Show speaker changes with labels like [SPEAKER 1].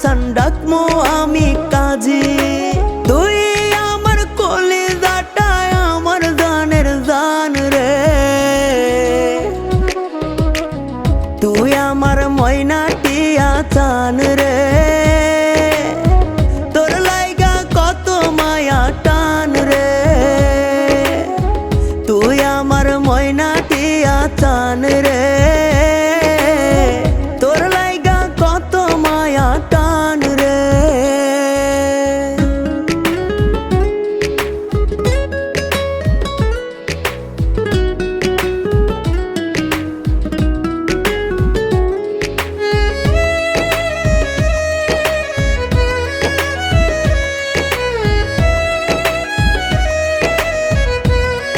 [SPEAKER 1] চান ডাকমো আমি কাজী। তুই আমার কলিজাটা আমার জানের জান রে, তুই আমার ময়না টিয়া চান রে, তোর লাইগা কত মায়া টান রে, তুই আমার ময়না টিয়া চান রে।